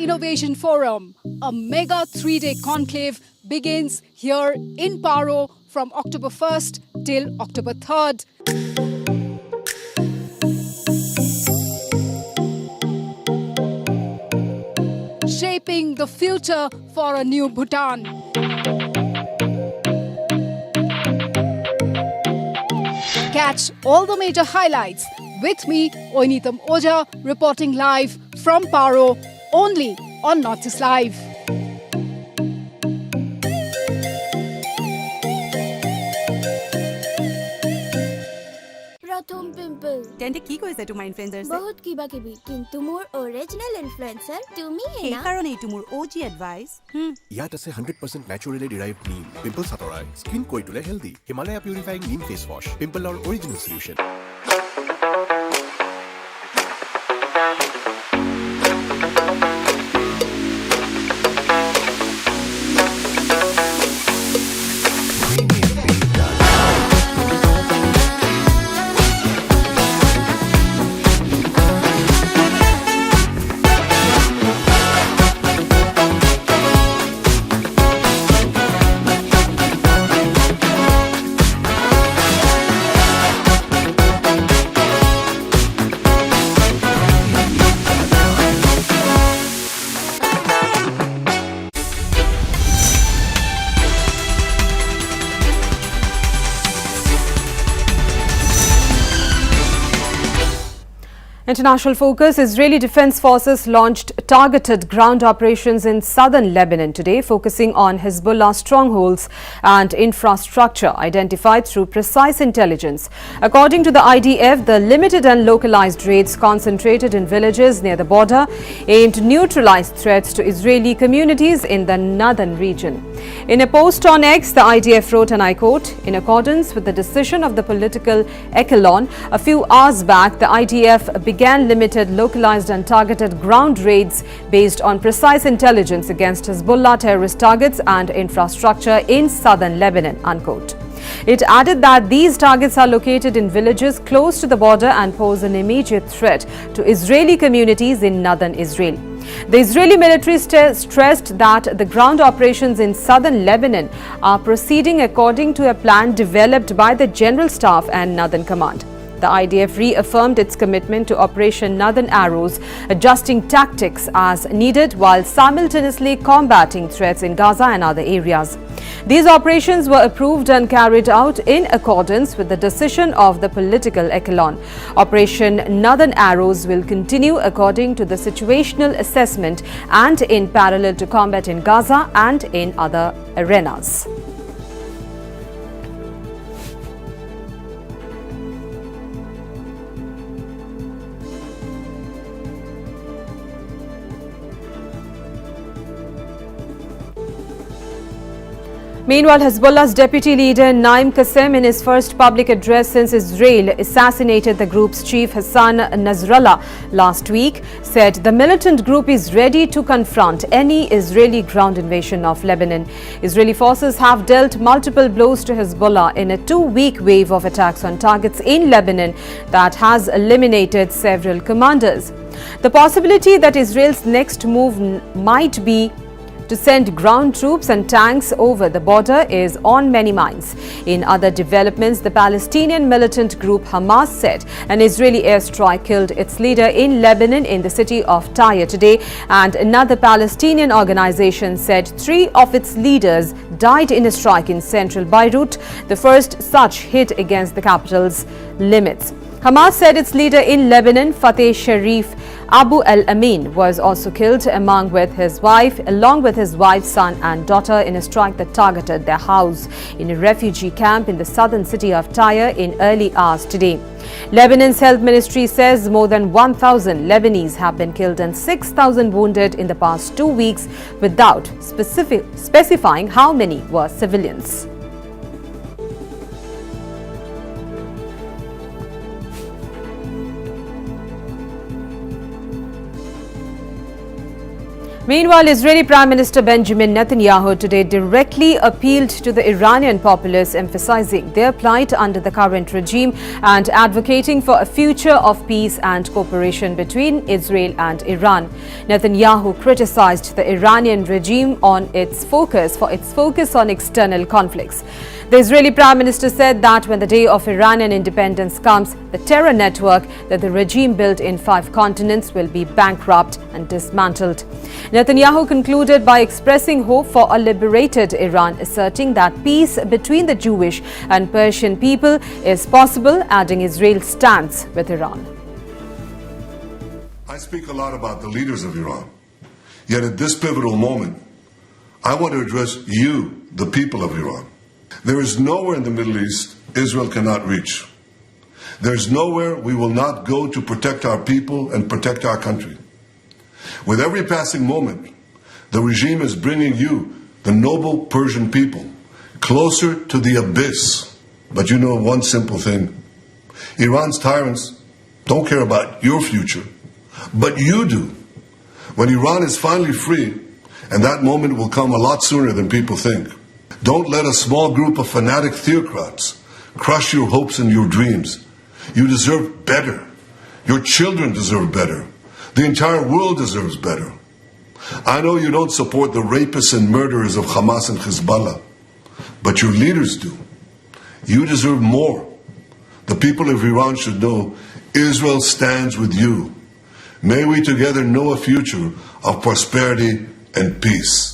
Innovation Forum, a mega 3-day conclave, begins here in Paro from October 1st till October 3rd. Shaping the future for a new Bhutan. Catch all the major highlights with me, Oinitam Oja, reporting live from Paro, only on Northeast Live. প্রথম pimple তেন্তে কি কৈছে তোমাৰ influencer বহুত কিবা কিবি কিন্তু মোৰ অৰিজিনাল ইনফ্লুয়েন্সাৰ তুমি হে এই না কাৰণে এইটো মোৰ OG এডভাইস ইয়াত আছে 100% naturally derived neem pimples hatorai skin koi tule healthy Himalaya purifying neem face wash pimple or original solution. International focus. Israeli Defense Forces launched targeted ground operations in southern Lebanon today, focusing on Hezbollah strongholds and infrastructure identified through precise intelligence. According to the IDF, the limited and localized raids concentrated in villages near the border aimed to neutralize threats to Israeli communities in the northern region. In a post on X, the IDF wrote, and I quote, "In accordance with the decision of the political echelon, a few hours back, the IDF began limited, localized and targeted ground raids based on precise intelligence against Hezbollah terrorist targets and infrastructure in southern Lebanon," unquote. It added that these targets are located in villages close to the border and pose an immediate threat to Israeli communities in northern Israel. The Israeli military stressed that the ground operations in southern Lebanon are proceeding according to a plan developed by the General Staff and Northern Command. The IDF reaffirmed its commitment to Operation Northern Arrows, adjusting tactics as needed while simultaneously combating threats in Gaza and other areas. These operations were approved and carried out in accordance with the decision of the political echelon. Operation Northern Arrows will continue according to the situational assessment and in parallel to combat in Gaza and in other arenas. Meanwhile, Hezbollah's deputy leader Naim Qassem, in his first public address since Israel assassinated the group's chief Hassan Nasrallah last week, said the militant group is ready to confront any Israeli ground invasion of Lebanon. Israeli forces have dealt multiple blows to Hezbollah in a 2-week wave of attacks on targets in Lebanon that has eliminated several commanders. The possibility that Israel's next move might be to send ground troops and tanks over the border is on many minds. In other developments, the Palestinian militant group Hamas said an Israeli airstrike killed its leader in Lebanon in the city of Tyre today, and another Palestinian organization said 3 of its leaders died in a strike in central Beirut, the first such hit against the capital's limits. Hamas said its leader in Lebanon, Fateh Sharif Abu al-Amin, was also killed along with his wife, son and daughter in a strike that targeted their house in a refugee camp in the southern city of Tyre in early hours today. Lebanon's health ministry says more than 1,000 Lebanese have been killed and 6,000 wounded in the past 2 weeks, without specifying how many were civilians. Meanwhile, Israeli Prime Minister Benjamin Netanyahu today directly appealed to the Iranian populace, emphasizing their plight under the current regime and advocating for a future of peace and cooperation between Israel and Iran. Netanyahu criticized the Iranian regime on its focus on external conflicts. The Israeli Prime Minister said that when the day of Iranian independence comes, the terror network that the regime built in 5 continents will be bankrupt and dismantled. Netanyahu concluded by expressing hope for a liberated Iran, asserting that peace between the Jewish and Persian people is possible, adding Israel's stance with Iran. I speak a lot about the leaders of Iran, yet at this pivotal moment, I want to address you, the people of Iran. There is nowhere in the Middle East Israel cannot reach. There is nowhere we will not go to protect our people and protect our country. With every passing moment, the regime is bringing you, the noble Persian people, closer to the abyss. But you know one simple thing. Iran's tyrants don't care about your future, but you do. When Iran is finally free, and that moment will come a lot sooner than people think, don't let a small group of fanatic theocrats crush your hopes and your dreams. You deserve better. Your children deserve better. The entire world deserves better. I know you don't support the rapists and murderers of Hamas and Hezbollah, but your leaders do. You deserve more. The people of Iran should know Israel stands with you. May we together know a future of prosperity and peace.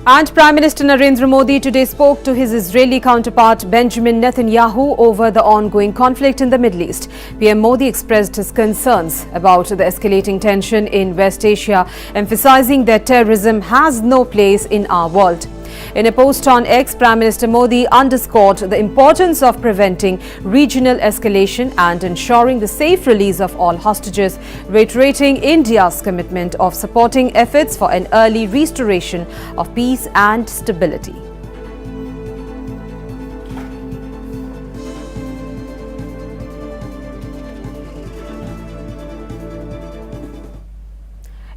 And Prime Minister Narendra Modi today spoke to his Israeli counterpart Benjamin Netanyahu over the ongoing conflict in the Middle East. PM Modi expressed his concerns about the escalating tension in West Asia, emphasizing that terrorism has no place in our world. In a post on X, Prime Minister Modi underscored the importance of preventing regional escalation and ensuring the safe release of all hostages, reiterating India's commitment of supporting efforts for an early restoration of peace and stability.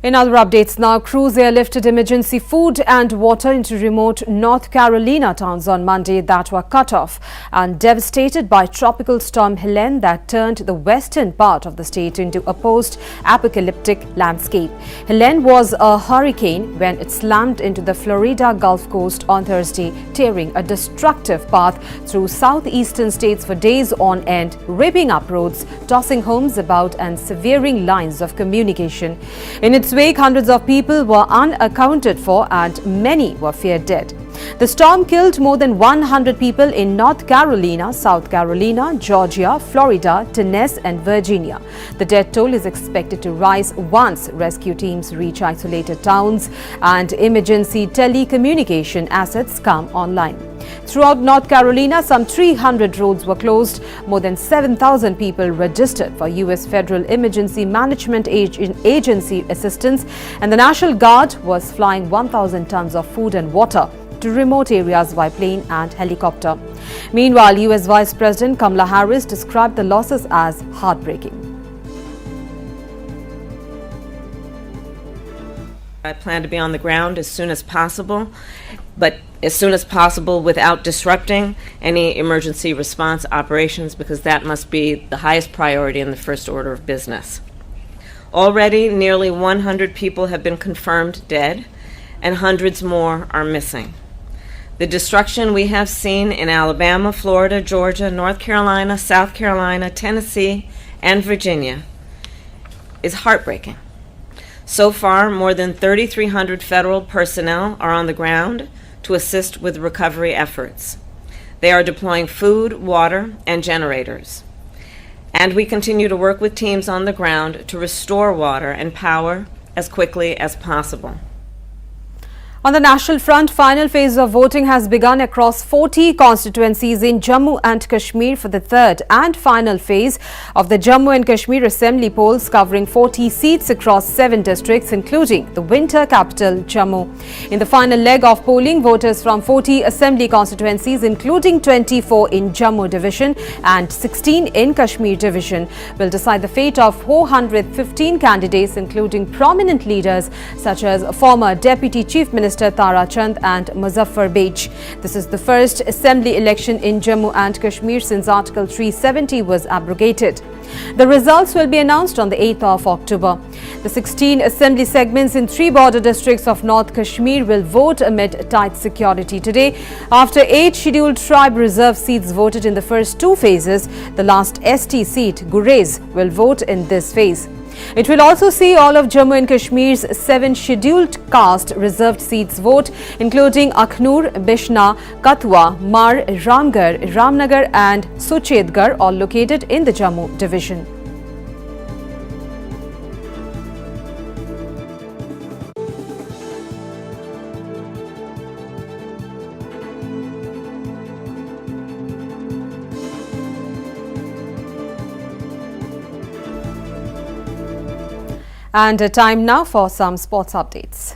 In other updates now, crews airlifted emergency food and water into remote North Carolina towns on Monday that were cut off and devastated by Tropical Storm Helene that turned the western part of the state into a post-apocalyptic landscape. Helene was a hurricane when it slammed into the Florida Gulf Coast on Thursday, tearing a destructive path through southeastern states for days on end, ripping up roads, tossing homes about and severing lines of communication. In its wake, hundreds of people were unaccounted for and many were feared dead. The storm killed more than 100 people in North Carolina, South Carolina, Georgia, Florida, Tennessee and Virginia. The death toll is expected to rise once rescue teams reach isolated towns and emergency telecommunication assets come online. Throughout North Carolina, some 300 roads were closed. More than 7,000 people registered for U.S. Federal Emergency Management Agency assistance, and the National Guard was flying 1,000 tons of food and water to remote areas by plane and helicopter. Meanwhile, U.S. Vice President Kamala Harris described the losses as heartbreaking. I plan to be on the ground as soon as possible, but as soon as possible without disrupting any emergency response operations, because that must be the highest priority in the first order of business. Already, nearly 100 people have been confirmed dead, and hundreds more are missing. The destruction we have seen in Alabama, Florida, Georgia, North Carolina, South Carolina, Tennessee, and Virginia is heartbreaking. So far, more than 3,300 federal personnel are on the ground to assist with recovery efforts. They are deploying food, water, and generators. And we continue to work with teams on the ground to restore water and power as quickly as possible. On the national front, final phase of voting has begun across 40 constituencies in Jammu and Kashmir for the third and final phase of the Jammu and Kashmir Assembly polls covering 40 seats across 7 districts, including the winter capital, Jammu. In the final leg of polling, voters from 40 Assembly constituencies, including 24 in Jammu Division and 16 in Kashmir Division, will decide the fate of 415 candidates, including prominent leaders such as former Deputy Chief Minister Tara Chand and Muzaffar Beg. This is the first assembly election in Jammu and Kashmir since Article 370 was abrogated. The results will be announced on the 8th of October. The 16 assembly segments in 3 border districts of North Kashmir will vote amid tight security today. After 8 scheduled tribe reserve seats voted in the first 2 phases, the last ST seat, Gurez, will vote in this phase. It will also see all of Jammu and Kashmir's 7 scheduled caste reserved seats vote, including Akhnur, Bishna, Katwa, Mar, Ramgarh, Ramnagar and Suchedgarh, all located in the Jammu division. And time now for some sports updates.